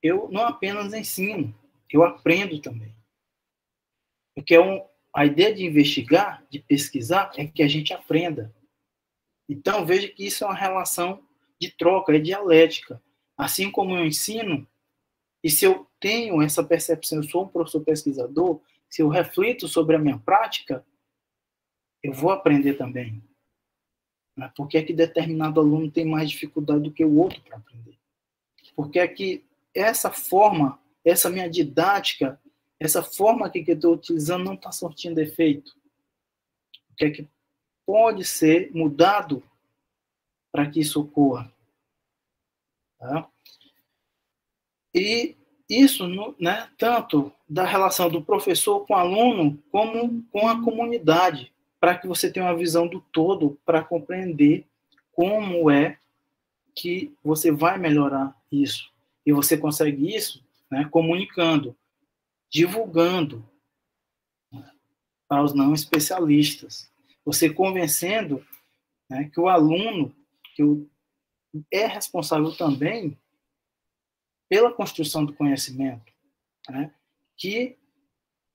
eu não apenas ensino, eu aprendo também. Porque a ideia de investigar, de pesquisar, é que a gente aprenda. Então, veja que isso é uma relação de troca, é dialética. Assim como eu ensino, e se eu tenho essa percepção, eu sou um professor pesquisador, se eu reflito sobre a minha prática, eu vou aprender também. Por que é que determinado aluno tem mais dificuldade do que o outro para aprender? Por que é que essa forma, essa minha didática, essa forma que eu estou utilizando não está surtindo efeito? O que é que pode ser mudado para que isso ocorra? Tá? E isso, né, tanto da relação do professor com o aluno, como com a comunidade, para que você tenha uma visão do todo, para compreender como é que você vai melhorar isso. E você consegue isso, né, comunicando, divulgando, né, para os não especialistas. Você convencendo, né, que o aluno é responsável também pela construção do conhecimento, né, que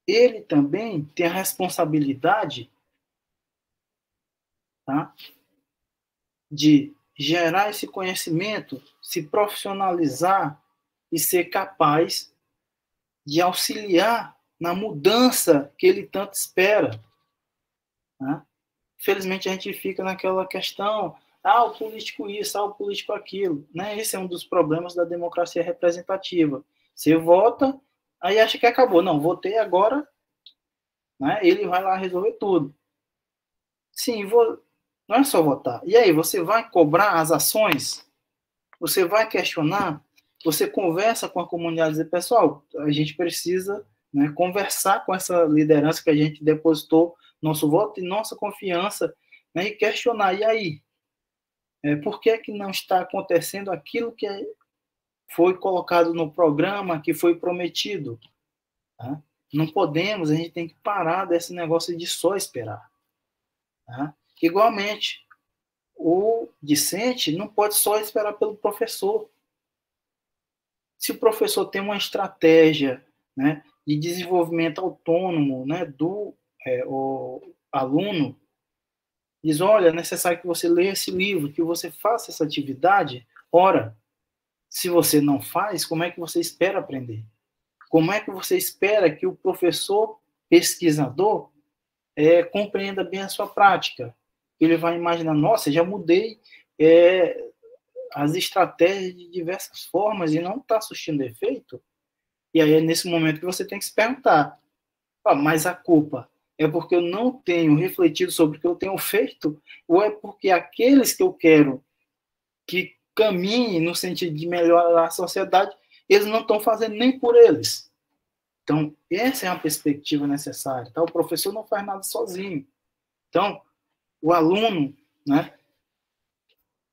ele também tem a responsabilidade, tá, de gerar esse conhecimento, se profissionalizar e ser capaz de auxiliar na mudança que ele tanto espera. Né? Infelizmente, a gente fica naquela questão, o político isso, o político aquilo. Né? Esse é um dos problemas da democracia representativa. Você vota, aí acha que acabou. Não, votei agora, né? Ele vai lá resolver tudo. Sim, não é só votar. E aí, você vai cobrar as ações? Você vai questionar? Você conversa com a comunidade e diz, pessoal, a gente precisa, né, conversar com essa liderança que a gente depositou nosso voto e nossa confiança, né, e questionar. E aí? Por que é que não está acontecendo aquilo que foi colocado no programa, que foi prometido? Tá? Não podemos, a gente tem que parar desse negócio de só esperar. Tá? Igualmente, o discente não pode só esperar pelo professor. Se o professor tem uma estratégia, né, de desenvolvimento autônomo, né, do o aluno, diz, olha, é necessário que você leia esse livro, que você faça essa atividade. Ora, se você não faz, como é que você espera aprender? Como é que você espera que o professor pesquisador compreenda bem a sua prática? Ele vai imaginar, nossa, já mudei as estratégias de diversas formas e não está surtindo efeito? E aí é nesse momento que você tem que se perguntar, mas a culpa é porque eu não tenho refletido sobre o que eu tenho feito? Ou é porque aqueles que eu quero que caminhem no sentido de melhorar a sociedade, eles não estão fazendo nem por eles? Então, essa é uma perspectiva necessária. Tá? O professor não faz nada sozinho. Então, o aluno, né,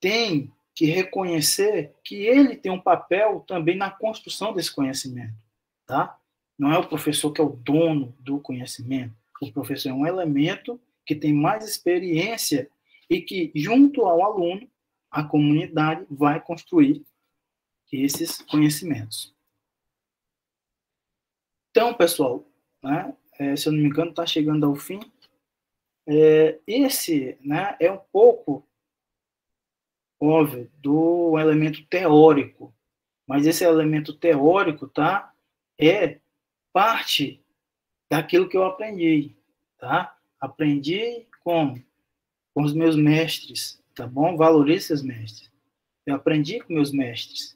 tem que reconhecer que ele tem um papel também na construção desse conhecimento. Tá? Não é o professor que é o dono do conhecimento. O professor é um elemento que tem mais experiência e que, junto ao aluno, a comunidade vai construir esses conhecimentos. Então, pessoal, né, se eu não me engano, está chegando ao fim. Esse, né, é um pouco, óbvio, do elemento teórico, mas esse elemento teórico, tá, é parte daquilo que eu aprendi, tá? Aprendi com os meus mestres, tá bom? Valorize seus mestres. Eu aprendi com meus mestres.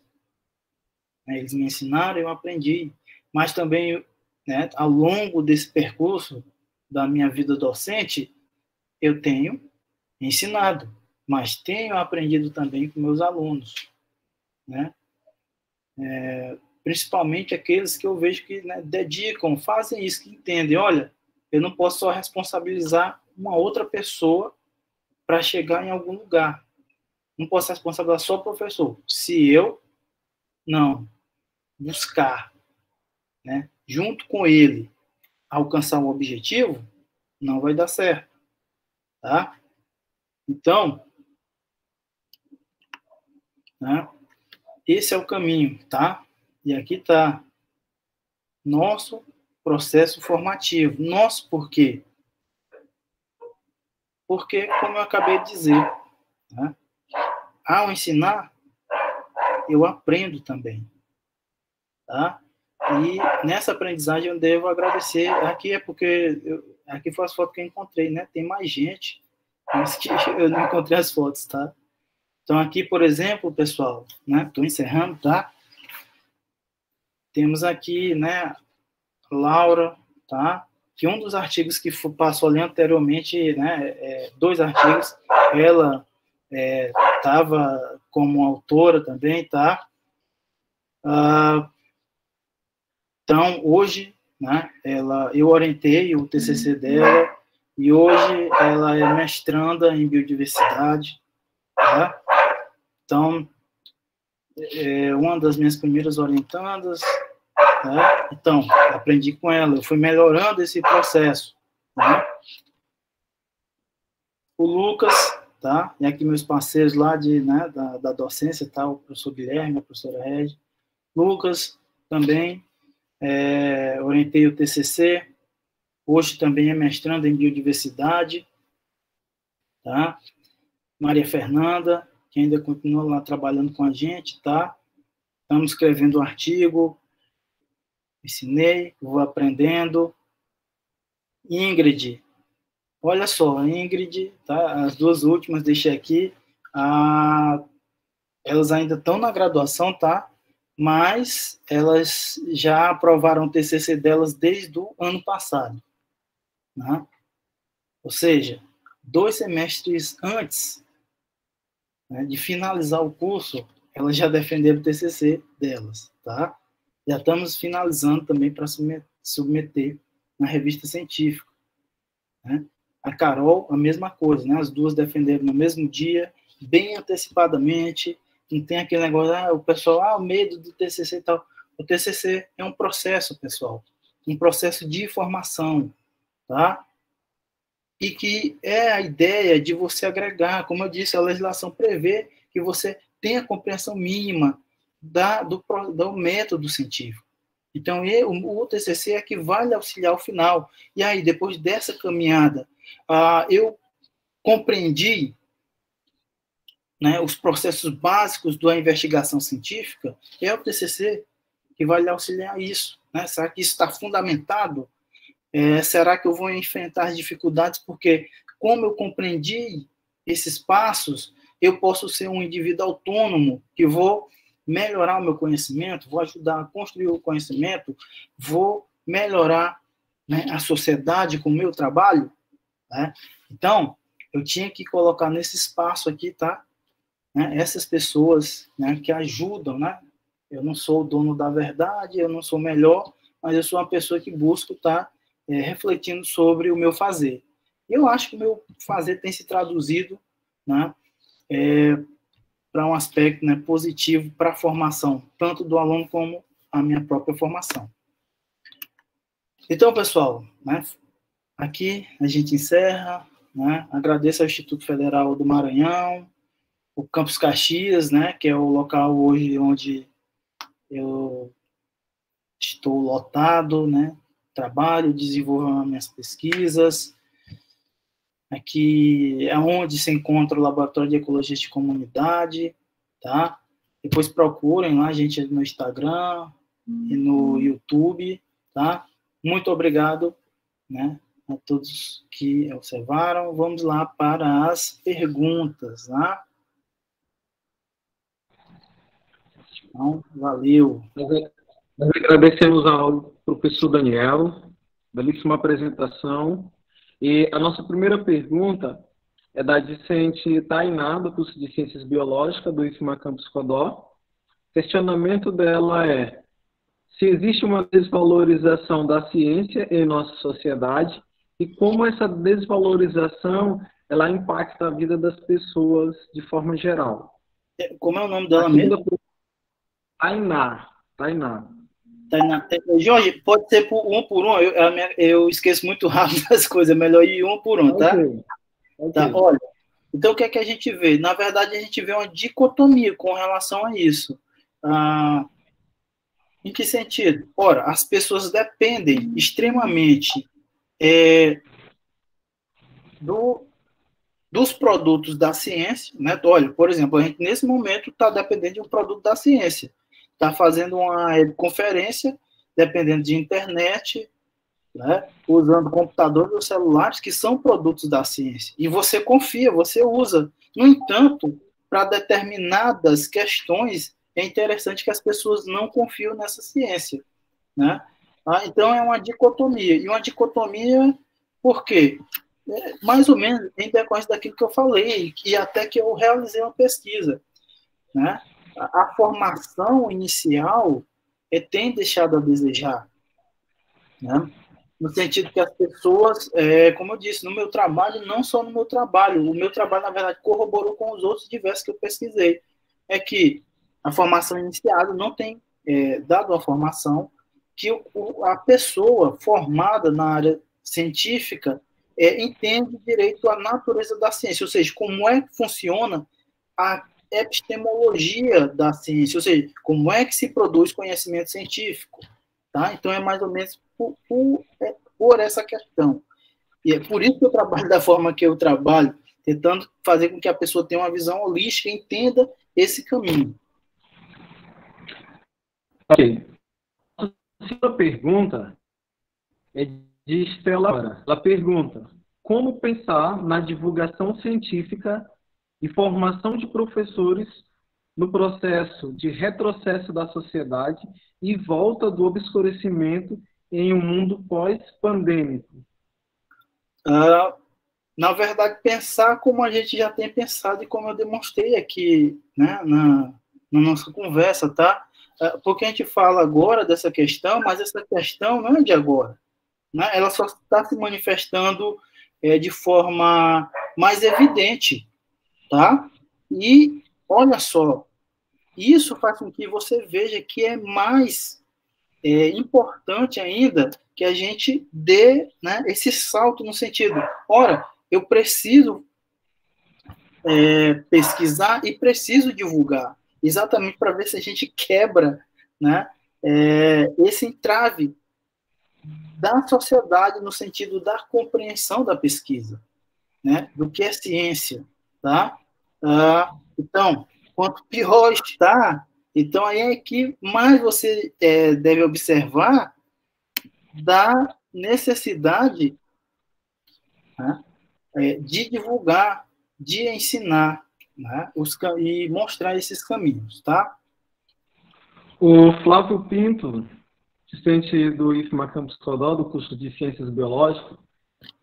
Eles me ensinaram, eu aprendi. Mas também, né, ao longo desse percurso da minha vida docente, eu tenho ensinado, mas tenho aprendido também com meus alunos, né? Principalmente aqueles que eu vejo que, né, dedicam, fazem isso, que entendem, olha, eu não posso só responsabilizar uma outra pessoa para chegar em algum lugar. Não posso responsabilizar só o professor. Se eu não buscar, né, junto com ele, alcançar um objetivo, não vai dar certo. Tá? Então, né, esse é o caminho, tá? E aqui está nosso processo formativo. Nosso por quê? Porque, como eu acabei de dizer, né, ao ensinar, eu aprendo também. Tá? E nessa aprendizagem eu devo agradecer. Aqui é porque aqui foi as fotos que eu encontrei, né? Tem mais gente, mas que eu não encontrei as fotos, tá? Então aqui, por exemplo, pessoal, né? Estou encerrando, tá? Temos aqui, né? Laura, tá? Que um dos artigos que passou ali anteriormente, né? 2 artigos, ela estava como autora também, tá? Então, hoje, né, eu orientei o TCC dela e hoje ela é mestranda em biodiversidade. Tá? Então, é uma das minhas primeiras orientandas. Tá? Então, aprendi com ela, eu fui melhorando esse processo. Né? O Lucas, tá? E aqui meus parceiros lá da docência, tá? O professor Guilherme, a professora Regi. Lucas também. Orientei o TCC, hoje também é mestrando em biodiversidade, tá? Maria Fernanda, que ainda continua lá trabalhando com a gente, tá? Estamos escrevendo um artigo, ensinei, vou aprendendo. Ingrid, olha só, Ingrid, tá? As 2 últimas deixei aqui, elas ainda estão na graduação, tá? Mas elas já aprovaram o TCC delas desde o ano passado. Né? Ou seja, 2 semestres antes, né, de finalizar o curso, elas já defenderam o TCC delas. Tá? Já estamos finalizando também para submeter na revista científica. Né? A Carol, a mesma coisa, né? As 2 defenderam no mesmo dia, bem antecipadamente. Não tem aquele negócio, o pessoal, o medo do TCC e tal. O TCC é um processo, pessoal. Um processo de formação, tá? E que é a ideia de você agregar, como eu disse, a legislação prevê que você tenha compreensão mínima do método científico. Então, o TCC é que vai lhe auxiliar ao final. E aí, depois dessa caminhada, eu compreendi, né, os processos básicos da investigação científica, é o TCC que vai lhe auxiliar isso. Né? Será que isso está fundamentado? Será que eu vou enfrentar as dificuldades? Porque, como eu compreendi esses passos, eu posso ser um indivíduo autônomo que vou melhorar o meu conhecimento, vou ajudar a construir o conhecimento, vou melhorar, né, a sociedade com o meu trabalho. Né? Então, eu tinha que colocar nesse espaço aqui, tá? Né, essas pessoas, né, que ajudam, né? Eu não sou o dono da verdade, eu não sou melhor, mas eu sou uma pessoa que busco estar refletindo sobre o meu fazer. Eu acho que o meu fazer tem se traduzido, né, para um aspecto, né, positivo para a formação, tanto do aluno como a minha própria formação. Então, pessoal, né, aqui a gente encerra, né, agradeço ao Instituto Federal do Maranhão, o Campus Caxias, né, que é o local hoje onde eu estou lotado, né, trabalho, desenvolvo minhas pesquisas. Aqui é onde se encontra o Laboratório de Ecologia de Comunidade, tá? Depois procurem lá a gente no Instagram e no YouTube, tá? Muito obrigado, né, a todos que observaram. Vamos lá para as perguntas, tá? Então, valeu. Nós agradecemos ao professor Daniel, belíssima apresentação. E a nossa primeira pergunta é da discente Tainá, do curso de Ciências Biológicas do IFMA Campus Codó. O questionamento dela é: se existe uma desvalorização da ciência em nossa sociedade e como essa desvalorização ela impacta a vida das pessoas de forma geral. Como é o nome dela mesmo? Tainá. Jorge, pode ser por um. Eu esqueço muito rápido as coisas. É melhor ir um por um, tá? Okay. Tá, olha. Então, o que é que a gente vê? Na verdade, a gente vê uma dicotomia com relação a isso. Em que sentido? Ora, as pessoas dependem extremamente dos produtos da ciência, né? Olha, por exemplo, a gente nesse momento está dependendo de um produto da ciência. Está fazendo uma conferência, dependendo de internet, né? Usando computadores ou celulares, que são produtos da ciência. E você confia, você usa. No entanto, para determinadas questões, é interessante que as pessoas não confiam nessa ciência, né? Então, é uma dicotomia. E uma dicotomia, por quê? Mais ou menos em decorrência daquilo que eu falei, e até que eu realizei uma pesquisa, né? A formação inicial tem deixado a desejar, né? No sentido que as pessoas, como eu disse, no meu trabalho, não só no meu trabalho, o meu trabalho, na verdade, corroborou com os outros diversos que eu pesquisei, é que a formação inicial não tem dado a formação que a pessoa formada na área científica entende direito à natureza da ciência, ou seja, como é que funciona a epistemologia da ciência, ou seja, como é que se produz conhecimento científico, tá? Então, é mais ou menos por essa questão. E é por isso que eu trabalho da forma que eu trabalho, tentando fazer com que a pessoa tenha uma visão holística e entenda esse caminho. Ok. A segunda pergunta é de Estela. Ela pergunta: como pensar na divulgação científica e formação de professores no processo de retrocesso da sociedade e volta do obscurecimento em um mundo pós-pandêmico? Na verdade, pensar como a gente já tem pensado e como eu demonstrei aqui, né, na nossa conversa, tá? Porque a gente fala agora dessa questão, mas essa questão não é de agora, né? Ela só está se manifestando de forma mais evidente, tá? E, olha só, isso faz com que você veja que é mais importante ainda que a gente dê, né, esse salto no sentido, ora, eu preciso pesquisar e preciso divulgar, exatamente para ver se a gente quebra, né, esse entrave da sociedade no sentido da compreensão da pesquisa, né, do que é ciência, tá? Então, quanto pior está, então aí é que mais você deve observar da necessidade, né, de divulgar, de ensinar, né, e mostrar esses caminhos, tá? O Flávio Pinto, discente do IFMA Campus Codó, do curso de Ciências Biológicas,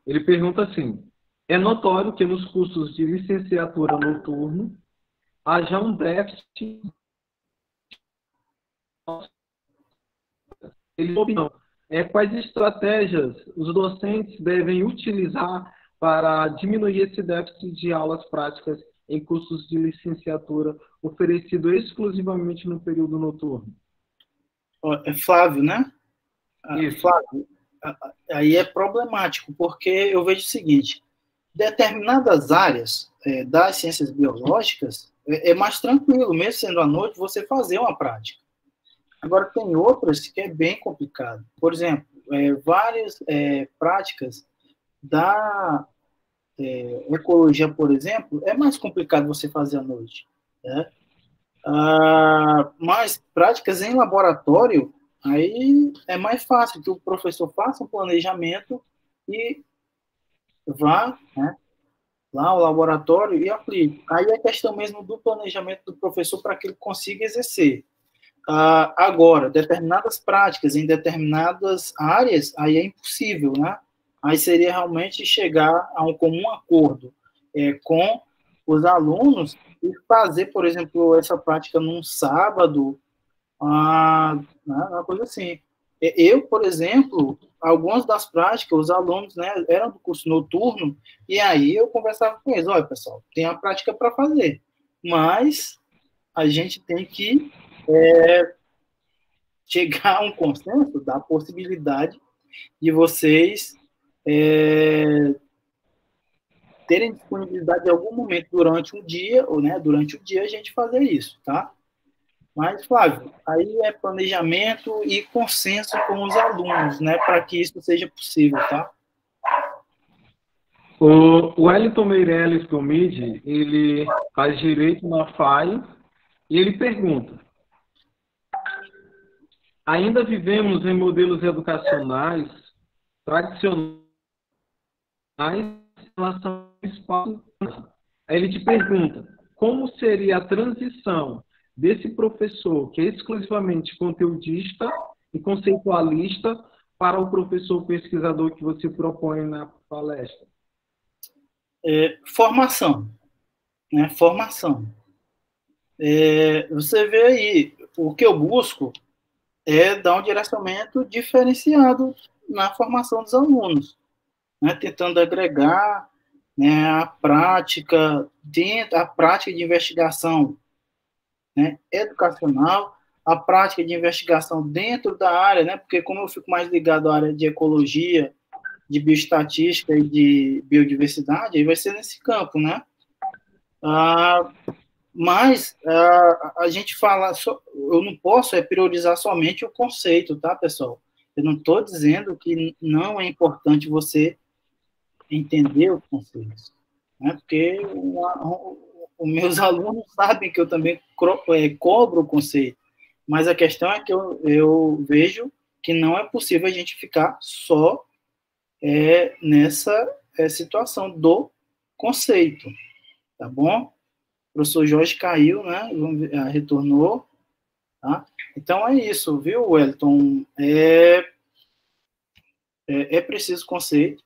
ele pergunta assim: é notório que nos cursos de licenciatura noturno haja um déficit. Quais estratégias os docentes devem utilizar para diminuir esse déficit de aulas práticas em cursos de licenciatura oferecido exclusivamente no período noturno? É Flávio, né? Isso. Flávio, aí é problemático, porque eu vejo o seguinte: determinadas áreas das ciências biológicas é mais tranquilo, mesmo sendo à noite, você fazer uma prática. Agora, tem outras que é bem complicado. Por exemplo, várias práticas da ecologia, por exemplo, é mais complicado você fazer à noite, né? Mas práticas em laboratório, aí é mais fácil que o professor faça um planejamento e vá, né, lá ao laboratório e aplique. Aí é questão mesmo do planejamento do professor para que ele consiga exercer. Agora, determinadas práticas em determinadas áreas, aí é impossível, né? Aí seria realmente chegar a um comum acordo com os alunos e fazer, por exemplo, essa prática num sábado, uma coisa assim. Eu, por exemplo, algumas das práticas, os alunos, né, eram do curso noturno, e aí eu conversava com eles, olha, pessoal, tem a prática para fazer, mas a gente tem que chegar a um consenso da possibilidade de vocês terem disponibilidade em algum momento durante o dia, ou né, durante o dia a gente fazer isso, tá? Mas, Flávio, aí é planejamento e consenso com os alunos, né, para que isso seja possível, tá? O Wellington Meirelles Gomide, ele faz direito na FAI e ele pergunta: ainda vivemos em modelos educacionais tradicionais em relação ao espaço? Aí ele te pergunta: como seria a transição desse professor que é exclusivamente conteudista e conceitualista para o professor pesquisador que você propõe na palestra? Formação, né? Formação. Você vê aí, o que eu busco é dar um direcionamento diferenciado na formação dos alunos, né? Tentando agregar, né, a prática de investigação, né, educacional, a prática de investigação dentro da área, né? Porque como eu fico mais ligado à área de ecologia, de bioestatística e de biodiversidade, aí vai ser nesse campo, né? Mas a gente fala, eu não posso priorizar somente o conceito, tá, pessoal? Eu não estou dizendo que não é importante você entender os conceitos, né? Porque os meus alunos sabem que eu também cobro o conceito, mas a questão é que eu vejo que não é possível a gente ficar só nessa situação do conceito, tá bom? O professor Jorge caiu, né? Retornou, tá? Então é isso, viu, Wellington? É preciso conceito,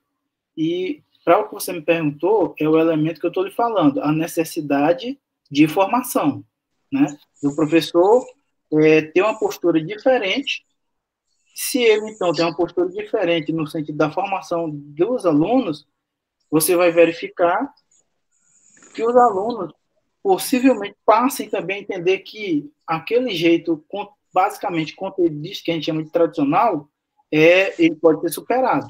e para o que você me perguntou, é o elemento que eu estou lhe falando, a necessidade de formação, né? Do professor ter uma postura diferente. Se ele, então, tem uma postura diferente no sentido da formação dos alunos, você vai verificar que os alunos possivelmente passem também a entender que aquele jeito, basicamente, conteudista, que a gente chama de tradicional, ele pode ser superado.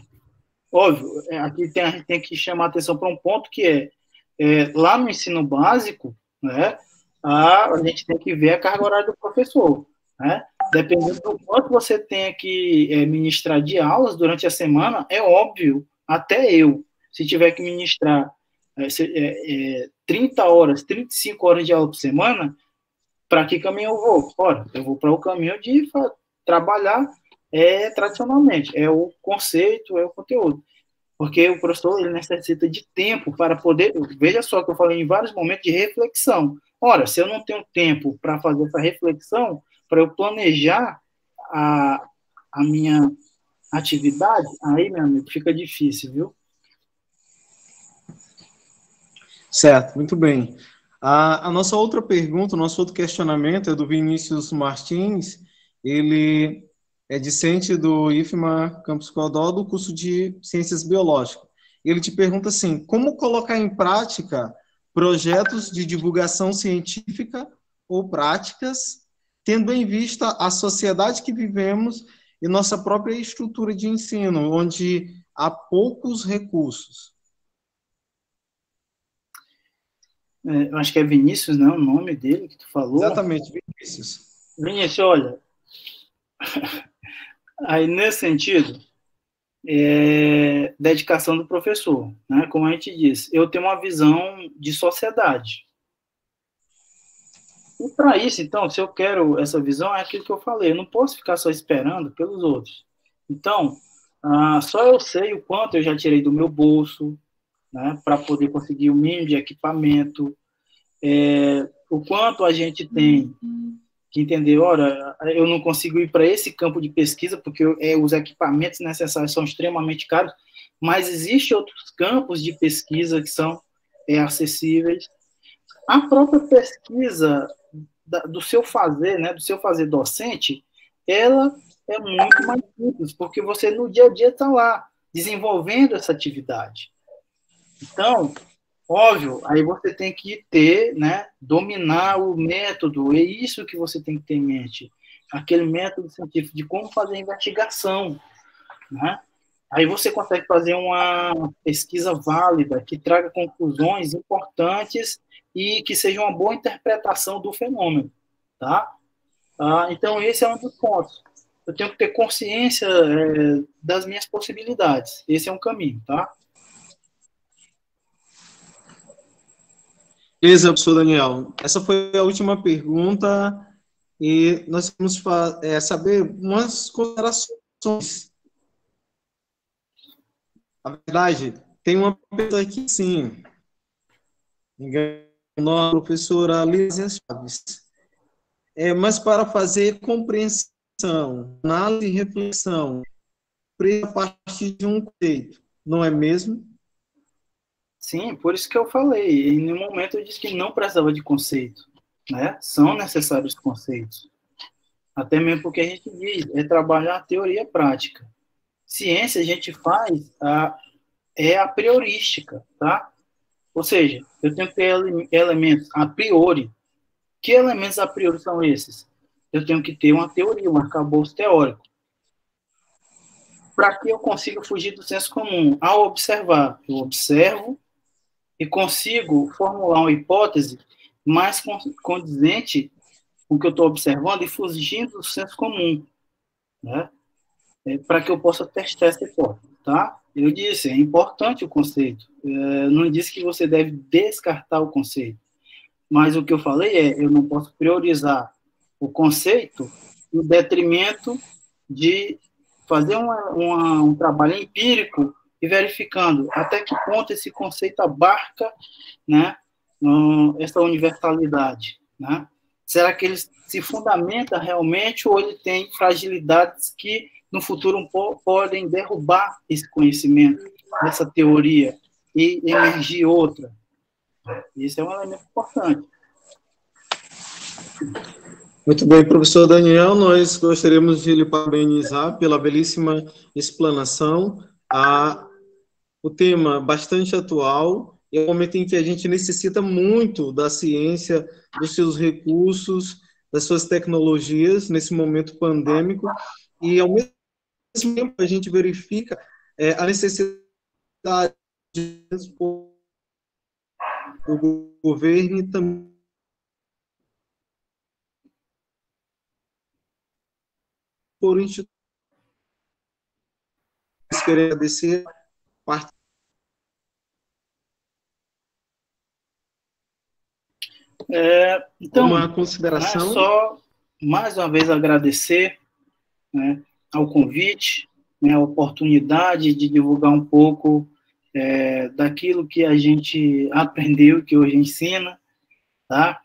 Óbvio, aqui a gente tem que chamar a atenção para um ponto que lá no ensino básico, né, a gente tem que ver a carga horária do professor, né? Dependendo do quanto você tenha que ministrar de aulas durante a semana, é óbvio, até eu, se tiver que ministrar 30 horas, 35 horas de aula por semana, para que caminho eu vou? Ora, eu vou para o caminho de trabalhar tradicionalmente, é o conceito, é o conteúdo. Porque o professor ele necessita de tempo para poder. Veja só que eu falei em vários momentos de reflexão. Ora, se eu não tenho tempo para fazer essa reflexão, para eu planejar a minha atividade, aí, meu amigo, fica difícil, viu? Certo, muito bem. A nossa outra pergunta, o nosso outro questionamento é do Vinícius Martins. Ele é discente do IFMA Campus Codó, do curso de Ciências Biológicas. Ele te pergunta assim: como colocar em prática projetos de divulgação científica ou práticas, tendo em vista a sociedade que vivemos e nossa própria estrutura de ensino, onde há poucos recursos? Eu acho que é Vinícius, não, o nome dele que tu falou. Exatamente, Vinícius. Vinícius, olha, aí nesse sentido, dedicação do professor, né? Como a gente disse, eu tenho uma visão de sociedade. E para isso, então, se eu quero essa visão, é aquilo que eu falei, eu não posso ficar só esperando pelos outros. Então, só eu sei o quanto eu já tirei do meu bolso, né, para poder conseguir o mínimo de equipamento, o quanto a gente tem que entender, ora, eu não consigo ir para esse campo de pesquisa, porque os equipamentos necessários são extremamente caros, mas existem outros campos de pesquisa que são acessíveis. A própria pesquisa do seu fazer, né, do seu fazer docente, ela é muito mais simples, porque você no dia a dia está lá, desenvolvendo essa atividade. Então, óbvio, aí você tem que ter, né, dominar o método, é isso que você tem que ter em mente, aquele método científico de como fazer a investigação, né? Aí você consegue fazer uma pesquisa válida, que traga conclusões importantes e que seja uma boa interpretação do fenômeno, tá? Então, esse é um dos pontos. Eu tenho que ter consciência das minhas possibilidades. Esse é um caminho, tá? Beleza, professor Daniel. Essa foi a última pergunta e nós vamos saber umas considerações. Na verdade, tem uma pergunta aqui, sim. A professora Lígia Chaves. Mas para fazer compreensão, análise e reflexão, a partir de um conceito, não é mesmo? Sim, por isso que eu falei. Em nenhum momento eu disse que não precisava de conceito, né? São necessários conceitos. Até mesmo porque a gente diz, é trabalhar a teoria e a prática. Ciência a gente faz a priorística, tá? Ou seja, eu tenho que ter elementos a priori. Que elementos a priori são esses? Eu tenho que ter uma teoria, um arcabouço teórico. Para que eu consiga fugir do senso comum? Ao observar, eu observo e consigo formular uma hipótese mais condizente com o que eu estou observando e fugindo do senso comum, né? Para que eu possa testar essa hipótese, tá? Eu disse, é importante o conceito. Não disse que você deve descartar o conceito. Mas o que eu falei eu não posso priorizar o conceito no detrimento de fazer um trabalho empírico e verificando até que ponto esse conceito abarca, né, essa universalidade, né? Será que ele se fundamenta realmente ou ele tem fragilidades que no futuro podem derrubar esse conhecimento, essa teoria e emergir outra? Isso é um elemento importante. Muito bem, professor Daniel, nós gostaríamos de lhe parabenizar pela belíssima explanação. O tema bastante atual, é um momento em que a gente necessita muito da ciência, dos seus recursos, das suas tecnologias, nesse momento pandêmico, e ao mesmo tempo a gente verifica a necessidade do governo e também por instituições. Queria agradecer a então, uma consideração. Só mais uma vez agradecer, né, ao convite, né, a oportunidade de divulgar um pouco daquilo que a gente aprendeu, que hoje ensina, tá?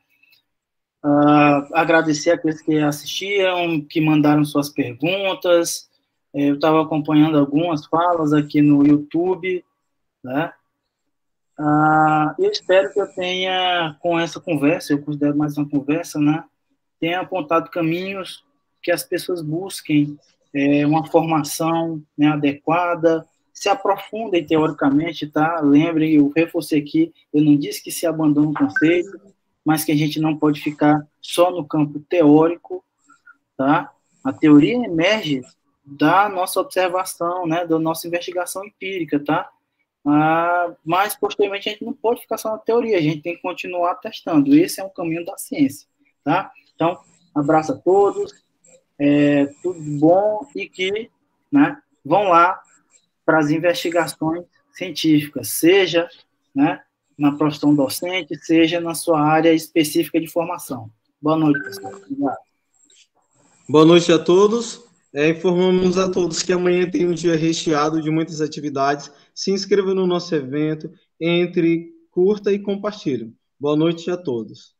Agradecer aqueles que assistiram, que mandaram suas perguntas. Eu estava acompanhando algumas falas aqui no YouTube, né? Eu espero que eu tenha, com essa conversa, eu considero mais uma conversa, né, tenha apontado caminhos que as pessoas busquem uma formação, né, adequada, se aprofundem teoricamente, tá? Lembrem, eu reforcei aqui, eu não disse que se abandona o conceito, mas que a gente não pode ficar só no campo teórico, tá? A teoria emerge da nossa observação, né, da nossa investigação empírica, tá? Mas, posteriormente, a gente não pode ficar só na teoria, a gente tem que continuar testando. Esse é um caminho da ciência, tá? Então, abraço a todos, tudo bom e que, né, vão lá para as investigações científicas, seja, né, na profissão docente, seja na sua área específica de formação. Boa noite, pessoal. Obrigado. Boa noite a todos. Informamos a todos que amanhã tem um dia recheado de muitas atividades. Se inscreva no nosso evento, entre, curta e compartilhe. Boa noite a todos.